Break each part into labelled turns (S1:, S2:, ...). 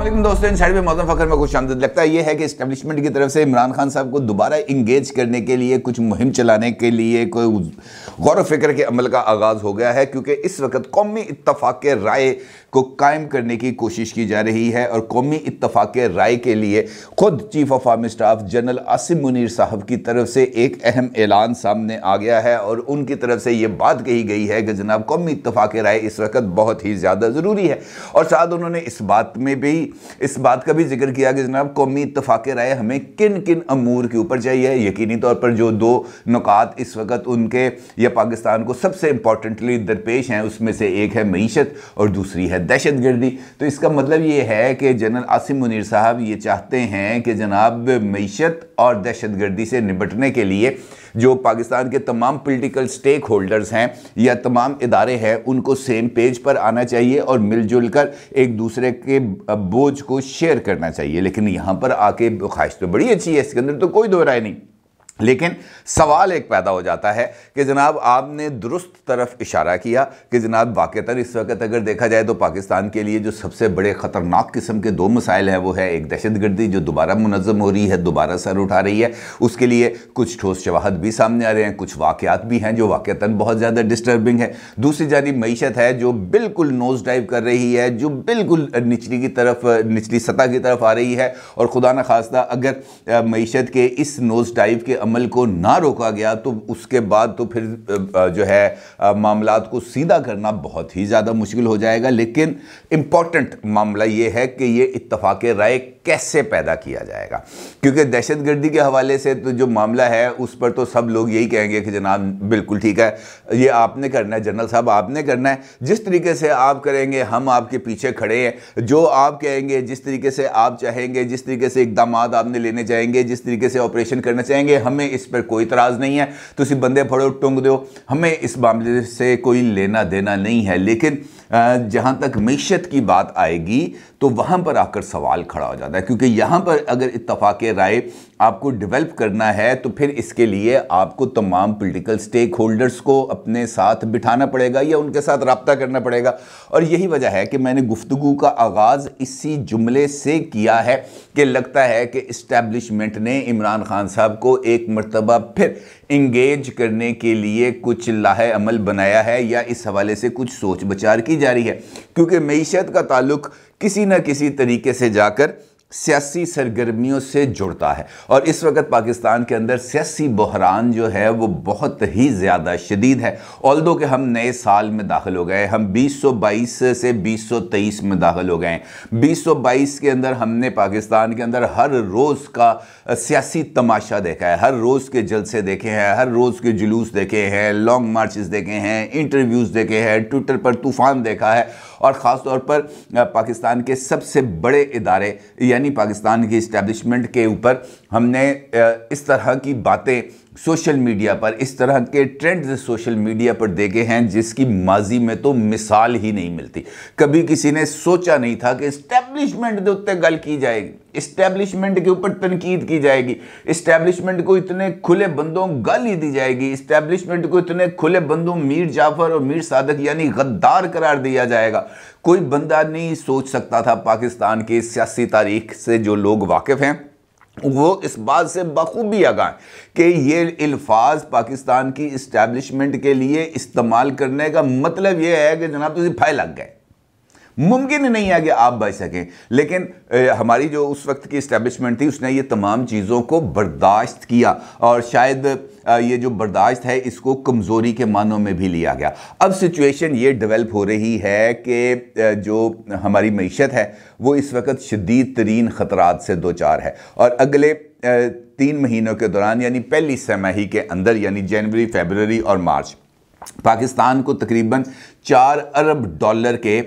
S1: अस्सलाम दोस्तों, इन साइड में मौजूद फखर में खुश आमदीद। लगता है ये है कि इस्टेब्लिशमेंट की तरफ से इमरान खान साहब को दोबारा इंगेज करने के लिए, कुछ मुहिम चलाने के लिए कोई गौर फिक्र के अमल का आगाज़ हो गया है, क्योंकि इस वक्त कौमी इत्तफाक राय को कायम करने की कोशिश की जा रही है। और कौमी इत्तफाक राय के लिए खुद chief of army staff general Asim Munir साहब की तरफ से एक अहम ऐलान सामने आ गया है और उनकी तरफ से ये बात कही गई है कि जनाब कौमी इत्तफाक राय इस वक्त बहुत ही ज़्यादा ज़रूरी है। और साथ उन्होंने इस बात में भी इस बात का भी जिक्र किया कि जनाब कौमी इत्तफाक राय हमें किन किन अमूर के ऊपर चाहिए। यकीनी तौर पर जो दो नुकात इस वक्त उनके या पाकिस्तान को सबसे इंपॉर्टेंटली दरपेश हैं, उसमें से एक है मईशत और दूसरी है दहशतगर्दी। तो इसका मतलब ये है कि जनरल आसिम मुनीर साहब ये चाहते हैं कि जनाब मईशत और दहशतगर्दी से निपटने के लिए जो पाकिस्तान के तमाम पॉलिटिकल स्टेक होल्डर्स हैं या तमाम इदारे हैं, उनको सेम पेज पर आना चाहिए और मिलजुल कर एक दूसरे के बोझ को शेयर करना चाहिए। लेकिन यहाँ पर आके ख्वाहिश तो बड़ी अच्छी है, इसके अंदर तो कोई दो राय नहीं, लेकिन सवाल एक पैदा हो जाता है कि जनाब आपने दुरुस्त तरफ इशारा किया कि जनाब वाक़तन इस वक्त अगर देखा जाए तो पाकिस्तान के लिए जो सबसे बड़े ख़तरनाक किस्म के दो मसाइल हैं वो है एक दहशतगर्दी जो दोबारा मुनज़्ज़म हो रही है, दोबारा सर उठा रही है। उसके लिए कुछ ठोस शवाहद भी सामने आ रहे हैं, कुछ वाक़यात भी हैं जो वाक़तन बहुत ज़्यादा डिस्टर्बिंग है। दूसरी जानिब मईशत है जो बिल्कुल नोज़ डाइव कर रही है, जो बिल्कुल निचली सतह की तरफ आ रही है। और खुदा न खास्ता अगर मईशत के इस नोज़ डाइव के अमल को ना रोका गया तो उसके बाद तो फिर जो है मामलात को सीधा करना बहुत ही ज़्यादा मुश्किल हो जाएगा। लेकिन इम्पॉर्टेंट मामला ये है कि ये इत्तफाक राय कैसे पैदा किया जाएगा, क्योंकि दहशतगर्दी के हवाले से तो जो मामला है उस पर तो सब लोग यही कहेंगे कि जनाब बिल्कुल ठीक है, ये आपने करना है जनरल साहब, आपने करना है, जिस तरीके से आप करेंगे हम आपके पीछे खड़े हैं, जो आप कहेंगे, जिस तरीके से आप चाहेंगे, जिस तरीके से इक़दाम आपने लेने चाहेंगे, जिस तरीके से ऑपरेशन करना चाहेंगे, हमें इस पर कोई इतराज़ नहीं है। तुसी बंदे फड़ो टुंग दो, हमें इस मामले से कोई लेना देना नहीं है। लेकिन जहाँ तक मईशत की बात आएगी तो वहाँ पर आकर सवाल खड़ा हो जाता है, क्योंकि यहाँ पर अगर इत्तफाक राय आपको डेवलप करना है तो फिर इसके लिए आपको तमाम पॉलिटिकल स्टेक होल्डर्स को अपने साथ बिठाना पड़ेगा या उनके साथ रब्ता करना पड़ेगा। और यही वजह है कि मैंने गुफ्तगू का आगाज़ इसी जुमले से किया है कि लगता है कि इस्टेब्लिशमेंट ने इमरान खान साहब को एक मरतबा फिर इंगेज करने के लिए कुछ लाहे अमल बनाया है या इस हवाले से कुछ सोच विचार की जा रही है, क्योंकि मईशत का ताल्लुक किसी न किसी तरीके से जाकर सियासी सरगर्मियों से जुड़ता है। और इस वक्त पाकिस्तान के अंदर सियासी बहरान जो है वो बहुत ही ज़्यादा शदीद है। ऑल्दो कि हम नए साल में दाखिल हो गए, हम 2022 से 2023 में दाखिल हो गए हैं। 2022 के अंदर हमने पाकिस्तान के अंदर हर रोज़ का सियासी तमाशा देखा है, हर रोज़ के जलसे देखे हैं, हर रोज़ के जुलूस देखे हैं, लॉन्ग मार्चेस देखे हैं, इंटरव्यूज़ देखे हैं, ट्विटर पर तूफ़ान देखा है। और ख़ास तौर पर पाकिस्तान के सबसे बड़े इदारे यानी पाकिस्तान की इस्टेब्लिशमेंट के ऊपर हमने इस तरह की बातें सोशल मीडिया पर, इस तरह के ट्रेंड्स सोशल मीडिया पर देखे हैं जिसकी माजी में तो मिसाल ही नहीं मिलती। कभी किसी ने सोचा नहीं था कि इस्टेब्लिशमेंट के उत्ते गल की जाएगी, इस्टेब्लिशमेंट के ऊपर तनकीद की जाएगी, इस्टेब्लिशमेंट को इतने खुले बंदों गाल ही दी जाएगी, इस्टेब्लिशमेंट को इतने खुले बंदों मीर जाफर और मीर सादक यानी गद्दार करार दिया जाएगा। कोई बंदा नहीं सोच सकता था। पाकिस्तान की सियासी तारीख से जो लोग वाकिफ़ हैं वो इस बात से बखूबी आगाह कि ये अल्फाज पाकिस्तान की इस्टेब्लिशमेंट के लिए इस्तेमाल करने का मतलब ये है कि जनाब तुझे फाय लग गए, मुमकिन नहीं है कि आप बच सकें। लेकिन हमारी जो उस वक्त की इस्टेब्लिशमेंट थी उसने ये तमाम चीज़ों को बर्दाश्त किया और शायद ये जो बर्दाश्त है इसको कमज़ोरी के मानों में भी लिया गया। अब सिचुएशन ये डेवलप हो रही है कि जो हमारी मईशत है वो इस वक्त शदीद तरीन ख़तरात से दो चार है और अगले 3 महीनों के दौरान यानी पहली छमाही के अंदर यानी जनवरी, फरवरी और मार्च पाकिस्तान को तकरीबन $4 अरब के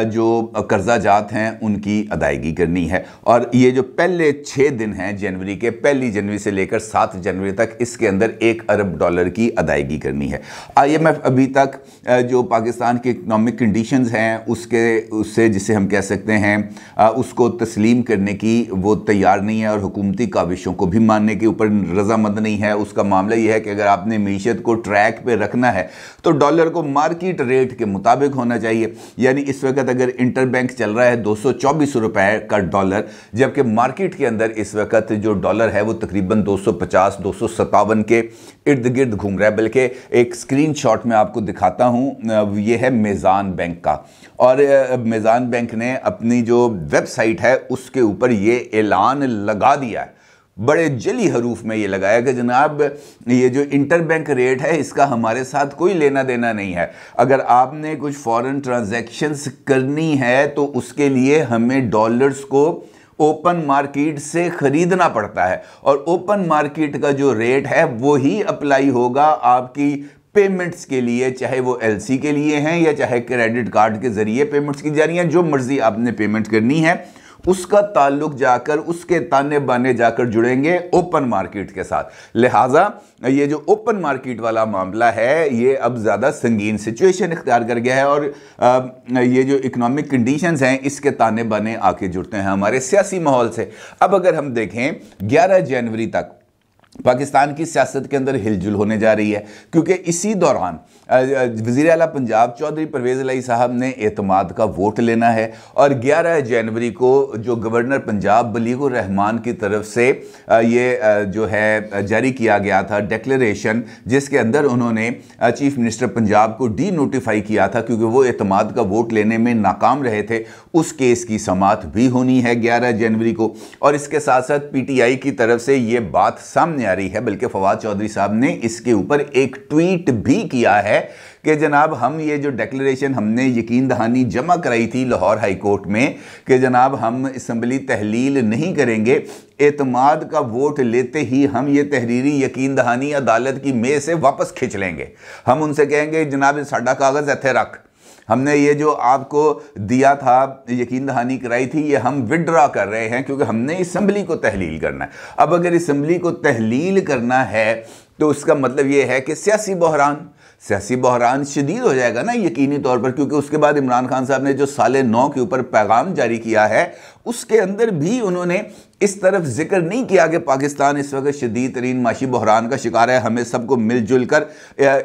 S1: जो कर्जा जात हैं उनकी अदायगी करनी है। और ये जो पहले 6 दिन हैं जनवरी के, 1 जनवरी से लेकर 7 जनवरी तक, इसके अंदर $1 अरब की अदायगी करनी है। IMF अभी तक जो पाकिस्तान की इकनॉमिक कंडीशंस हैं उससे जिसे हम कह सकते हैं उसको तस्लीम करने की वो तैयार नहीं है और हुकूमती काविशों को भी मानने के ऊपर रजामंद नहीं है। उसका मामला ये है कि अगर आपने मीशत को ट्रैक पे रखना है तो डॉलर को मार्केट रेट के मुताबिक होना चाहिए। यानी इस वक्त अगर इंटरबैंक चल रहा है 224 रुपए का डॉलर, जबकि मार्केट के अंदर इस वक्त जो डॉलर है वो तकरीबन 250 257 के इर्द गिर्द घूम रहा है। बल्कि एक स्क्रीनशॉट में आपको दिखाता हूं, ये है मेज़ान बैंक का, और मेज़ान बैंक ने अपनी जो वेबसाइट है उसके ऊपर ये ऐलान लगा दिया है, बड़े जली हरूफ में ये लगाया कि जनाब ये जो इंटरबैंक रेट है इसका हमारे साथ कोई लेना देना नहीं है। अगर आपने कुछ फॉरेन ट्रांजैक्शंस करनी है तो उसके लिए हमें डॉलर्स को ओपन मार्केट से खरीदना पड़ता है, और ओपन मार्केट का जो रेट है वो ही अप्लाई होगा आपकी पेमेंट्स के लिए, चाहे वो एलसी के लिए हैं या चाहे क्रेडिट कार्ड के जरिए पेमेंट्स की जा रही हैं। जो मर्जी आपने पेमेंट करनी है उसका ताल्लुक जाकर, उसके ताने बाने जाकर जुड़ेंगे ओपन मार्केट के साथ। लिहाजा ये जो ओपन मार्केट वाला मामला है ये अब ज़्यादा संगीन सिचुएशन इख्तियार कर गया है, और ये जो इकोनॉमिक कंडीशंस हैं इसके ताने बाने आके जुड़ते हैं हमारे सियासी माहौल से। अब अगर हम देखें 11 जनवरी तक पाकिस्तान की सियासत के अंदर हिलजुल होने जा रही है, क्योंकि इसी दौरान वज़ीर आला पंजाब चौधरी परवेज़ इलाही साहब ने एतमाद का वोट लेना है, और 11 जनवरी को जो गवर्नर पंजाब बलीगुर रहमान की तरफ से ये जो है जारी किया गया था डिक्लेरेशन, जिसके अंदर उन्होंने चीफ मिनिस्टर पंजाब को डी नोटिफाई किया था क्योंकि वो एतमाद का वोट लेने में नाकाम रहे थे। उस केस की समाअत भी होनी है 11 जनवरी को, और इसके साथ साथ पीटीआई की तरफ से ये बात सामने आ रही है, बल्कि फवाद चौधरी साहब ने इसके ऊपर एक ट्वीट भी किया है कि जनाब हम ये जो डिक्लेरेशन हमने यकीन दहानी जमा कराई थी लाहौर हाई कोर्ट में कि जनाब हम असम्बली तहलील नहीं करेंगे, एतमाद का वोट लेते ही हम ये तहरीरी यकीन दहानी अदालत की मेज से वापस खींच लेंगे। हम उनसे कहेंगे जनाब साडा कागज़ इत्थे रख, हमने ये जो आपको दिया था यकीन दहानी कराई थी ये हम विड्रॉ कर रहे हैं क्योंकि हमने असम्बली को तहलील करना है। अब अगर असम्बली को तहलील करना है तो उसका मतलब ये है कि सियासी बहरान शदीद हो जाएगा ना यकीनी तौर पर, क्योंकि उसके बाद इमरान खान साहब ने जो साले 9 के ऊपर पैगाम जारी किया है उसके अंदर भी उन्होंने इस तरफ जिक्र नहीं किया कि पाकिस्तान इस वक्त शदीद तरीन माशी बहरान का शिकार है, हमें सबको मिलजुल कर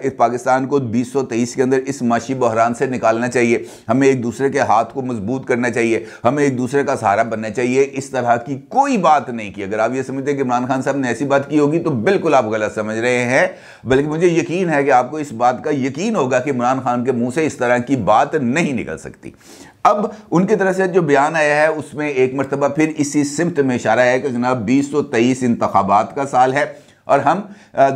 S1: इस पाकिस्तान को 2023 के अंदर इस माशी बहरान से निकालना चाहिए, हमें एक दूसरे के हाथ को मजबूत करना चाहिए, हमें एक दूसरे का सहारा बनना चाहिए। इस तरह की कोई बात नहीं की। अगर आप ये समझते हैं कि इमरान खान साहब ने ऐसी बात की होगी तो बिल्कुल आप गलत समझ रहे हैं, बल्कि मुझे यकीन है कि आपको इस बात का यकीन होगा कि इमरान खान के मुंह से इस तरह की बात नहीं निकल सकती। अब उनकी तरफ से जो बयान आया है उसमें एक मरतबा फिर इसी सिमत में इशारा है कि जनाब 2023 इंतखाबात का साल है और हम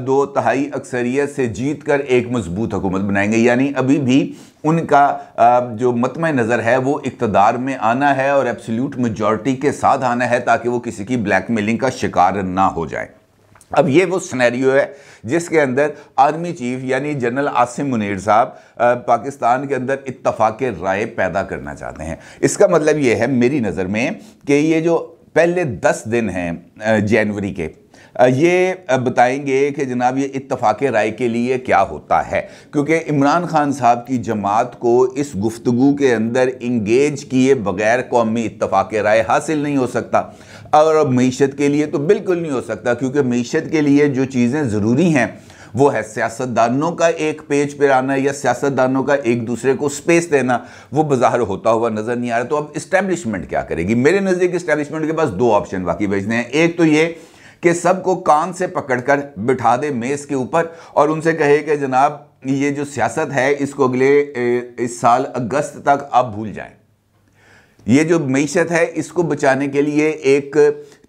S1: 2/3 अक्सरियत से जीत कर एक मजबूत हुकूमत बनाएंगे। यानी अभी भी उनका जो मतम नज़र है वो इक़्तिदार में आना है और एब्सोल्यूट मेजॉरिटी के साथ आना है ताकि वो किसी की ब्लैकमेलिंग का शिकार ना हो जाए। अब ये वो सिनेरियो है जिसके अंदर आर्मी चीफ यानी जनरल आसिम मुनीर साहब पाकिस्तान के अंदर इत्तफाक राय पैदा करना चाहते हैं। इसका मतलब ये है मेरी नज़र में कि ये जो पहले 10 दिन हैं जनवरी के, ये बताएंगे कि जनाब ये इत्तफाक राय के लिए क्या होता है, क्योंकि इमरान खान साहब की जमात को इस गुफ्तगू के अंदर इंगेज किए बगैर कौमी इत्तफाक राय हासिल नहीं हो सकता, और मीशत के लिए तो बिल्कुल नहीं हो सकता, क्योंकि मीशत के लिए जो चीज़ें ज़रूरी हैं वो है सियासतदानों का एक पेज पर आना या सियासतदानों का एक दूसरे को स्पेस देना, वो बाहर होता हुआ नज़र नहीं आ रहा। तो अब इस्टेब्लिशमेंट क्या करेगी? मेरे नज़दीक इस्टेब्लिशमेंट के पास 2 ऑप्शन बाकी बचते हैं। एक तो ये कि सबको कान से पकड़कर बिठा दे मेज़ के ऊपर और उनसे कहे कि जनाब ये जो सियासत है इसको अगले इस साल अगस्त तक आप भूल जाएं। ये जो मईशत है इसको बचाने के लिए एक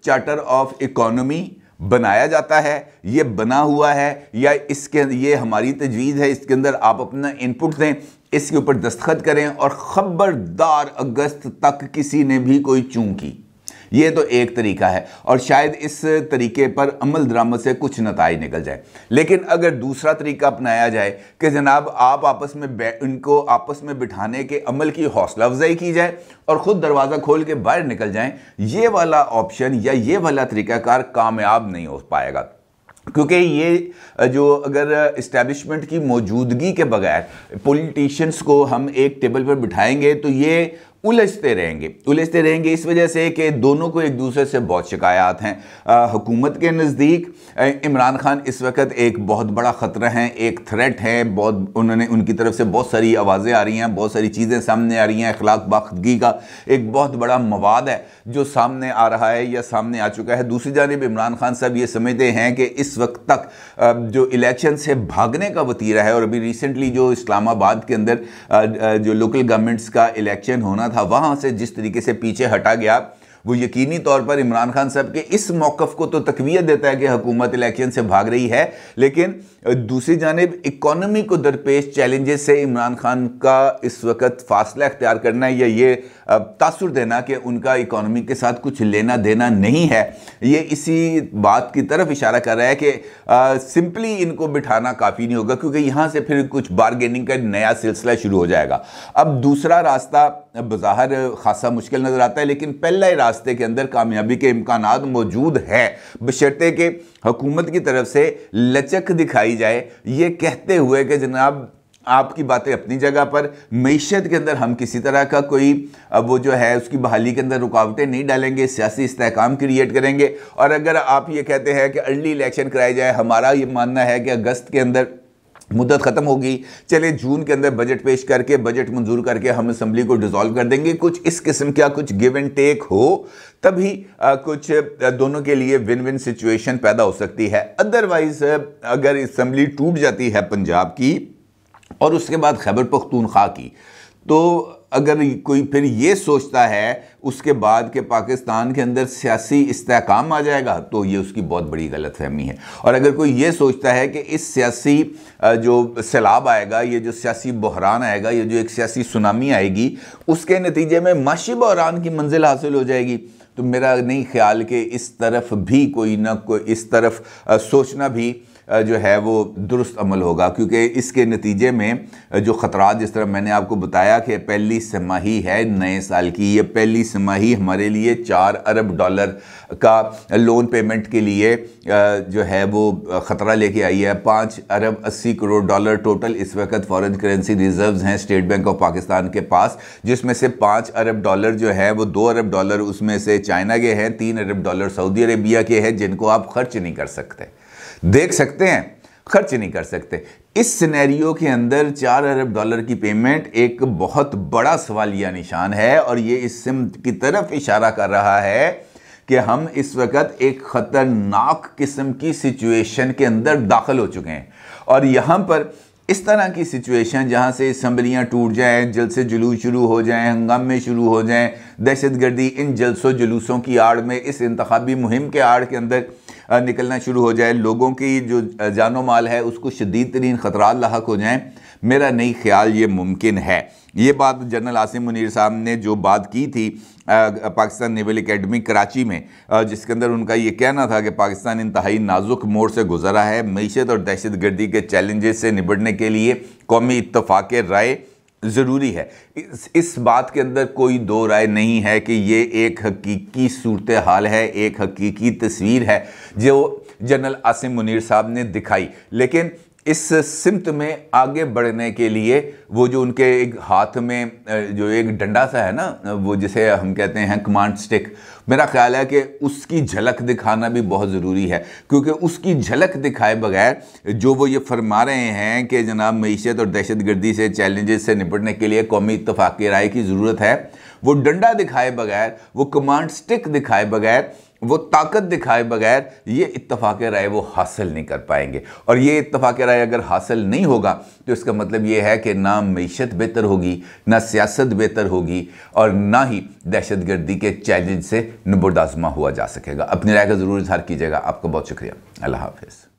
S1: चार्टर ऑफ इकोनॉमी बनाया जाता है, ये बना हुआ है या इसके ये हमारी तजवीज़ है, इसके अंदर आप अपना इनपुट दें, इसके ऊपर दस्तखत करें और ख़बरदार अगस्त तक किसी ने भी कोई चूं की। ये तो एक तरीका है और शायद इस तरीके पर अमल दरामद से कुछ नताइज निकल जाए। लेकिन अगर दूसरा तरीका अपनाया जाए कि जनाब आप आपस में इनको आपस में बिठाने के अमल की हौसला अफजाई की जाए और ख़ुद दरवाज़ा खोल के बाहर निकल जाएं, ये वाला ऑप्शन या ये वाला तरीक़ाकार कामयाब नहीं हो पाएगा, क्योंकि ये जो अगर इस्टेब्लिशमेंट की मौजूदगी के बगैर पॉलिटिशियंस को हम एक टेबल पर बिठाएंगे तो ये उलझते रहेंगे इस वजह से कि दोनों को एक दूसरे से बहुत शिकायत हैं। हुकूमत के नज़दीक इमरान खान इस वक्त एक बहुत बड़ा ख़तरा है, एक थ्रेट है, बहुत उनकी तरफ से बहुत सारी आवाज़ें आ रही हैं, बहुत सारी चीज़ें सामने आ रही हैं। अखलाक बाख्तगी का एक बहुत बड़ा मवाद है जो सामने आ रहा है या सामने आ चुका है। दूसरी जानिब इमरान खान साहब ये समझते हैं कि इस वक्त तक जो इलेक्शन से भागने का वतीरा है, और अभी रिसेंटली जो इस्लामाबाद के अंदर जो लोकल गवर्नमेंट्स का इलेक्शन होना था वहाँ से जिस तरीके से पीछे हटा गया, वो यकीनी तौर पर इमरान खान साहब के इस मौक़िफ़ को तो तक़वियत देता है कि हुकूमत इलेक्शन से भाग रही है, लेकिन दूसरी जानिब इकॉनमी को दरपेश चैलेंजेस से इमरान खान का इस वक्त फासला इख्तियार करना या ये तासुर देना कि उनका इकॉनमी के साथ कुछ लेना देना नहीं है, ये इसी बात की तरफ इशारा कर रहा है कि सिंपली इनको बिठाना काफ़ी नहीं होगा, क्योंकि यहाँ से फिर कुछ बारगेनिंग का नया सिलसिला शुरू हो जाएगा। अब दूसरा रास्ता बज़ाहिर खासा मुश्किल नज़र आता है, लेकिन पहले रास्ते के अंदर कामयाबी के इम्कानात मौजूद है, बशर्ते कि हुकूमत की तरफ से लचक दिखाई जाए, ये कहते हुए कि जनाब आपकी बातें अपनी जगह पर, मईशत के अंदर हम किसी तरह का कोई वो जो है उसकी बहाली के अंदर रुकावटें नहीं डालेंगे, सियासी इस्तेहकाम क्रिएट करेंगे। और अगर आप ये कहते हैं कि अर्ली इलेक्शन कराए जाए, हमारा ये मानना है कि अगस्त के अंदर मुद्दत ख़त्म होगी, चले जून के अंदर बजट पेश करके, बजट मंजूर करके हम असेंबली को डिसॉल्व कर देंगे, कुछ इस किस्म का कुछ गिव एंड टेक हो, तभी कुछ दोनों के लिए विन विन सिचुएशन पैदा हो सकती है। अदरवाइज अगर असेंबली टूट जाती है पंजाब की और उसके बाद खैबर पख्तूनख्वा की, तो अगर कोई फिर ये सोचता है उसके बाद कि पाकिस्तान के अंदर सियासी इस्तेहकाम आ जाएगा, तो ये उसकी बहुत बड़ी गलतफहमी है। और अगर कोई ये सोचता है कि इस सियासी जो सैलाब आएगा, ये जो सियासी बहरान आएगा, ये जो एक सियासी सुनामी आएगी, उसके नतीजे में माशी बहरान की मंजिल हासिल हो जाएगी, तो मेरा नहीं ख्याल कि इस तरफ भी कोई ना कोई इस तरफ सोचना भी जो है वो दुरुस्त अमल होगा, क्योंकि इसके नतीजे में जो ख़तरात, जिस तरह मैंने आपको बताया कि पहली तिमाही है नए साल की, ये पहली तिमाही हमारे लिए $4 अरब का लोन पेमेंट के लिए जो है वो ख़तरा लेके आई है। $5 अरब 80 करोड़ टोटल इस वक्त फॉरेन करेंसी रिजर्व्स हैं स्टेट बैंक ऑफ पाकिस्तान के पास, जिसमें से $5 अरब जो है वो $2 अरब उसमें से चाइना के हैं, $3 अरब सऊदी अरेबिया के हैं, जिनको आप खर्च नहीं कर सकते, देख सकते हैं, खर्च नहीं कर सकते। इस सिनेरियो के अंदर $4 अरब की पेमेंट एक बहुत बड़ा सवालिया निशान है, और ये इस सिमत की तरफ इशारा कर रहा है कि हम इस वक्त एक ख़तरनाक किस्म की सिचुएशन के अंदर दाखिल हो चुके हैं। और यहाँ पर इस तरह की सिचुएशन जहाँ से असम्बलियाँ टूट जाएँ, जलसे जुलूस शुरू हो जाएँ, हंगामे शुरू हो जाएँ, दहशतगर्दी इन जलसों जुलूसों की आड़ में, इस इंतखाबी मुहिम के आड़ के अंदर निकलना शुरू हो जाए, लोगों की जो जानो माल है उसको शदीद तरीन ख़तरात लाहक हो जाएँ, मेरा नहीं ख्याल ये मुमकिन है। ये बात जनरल आसिम मुनीर साहब ने जो बात की थी पाकिस्तान नेवल एकेडमी कराची में, जिसके अंदर उनका ये कहना था कि पाकिस्तान इंतहाई नाजुक मोड़ से गुजरा है, मईशत और दहशतगर्दी के चैलेंजेस से निपटने के लिए कौमी इत्तफाक राय ज़रूरी है। इस बात के अंदर कोई दो राय नहीं है कि ये एक हकीकी सूरत हाल है, एक हकीकी तस्वीर है जो जनरल आसिम मुनीर साहब ने दिखाई। लेकिन इस सिमत में आगे बढ़ने के लिए वो जो उनके एक हाथ में जो एक डंडा सा है ना, वो जिसे हम कहते हैं कमांड स्टिक, मेरा ख्याल है कि उसकी झलक दिखाना भी बहुत ज़रूरी है, क्योंकि उसकी झलक दिखाए बगैर जो वो ये फरमा रहे हैं कि जनाब मईशत और दहशतगर्दी से चैलेंजेस से निपटने के लिए कौमी इत्तफाक राय की ज़रूरत है, वो डंडा दिखाए बगैर, वो कमांड स्टिक दिखाए बगैर, वो ताकत दिखाए बगैर ये इत्तफाक राय वो हासिल नहीं कर पाएंगे। और ये इत्तफाक राय अगर हासिल नहीं होगा तो इसका मतलब ये है कि ना मईशत बेहतर होगी, ना सियासत बेहतर होगी, और ना ही दहशतगर्दी के चैलेंज से नुबर्द आज़मा हुआ जा सकेगा। अपनी राय का ज़रूर इज़हार कीजिएगा। आपका बहुत शुक्रिया। अल्लाह हाफ़िज़।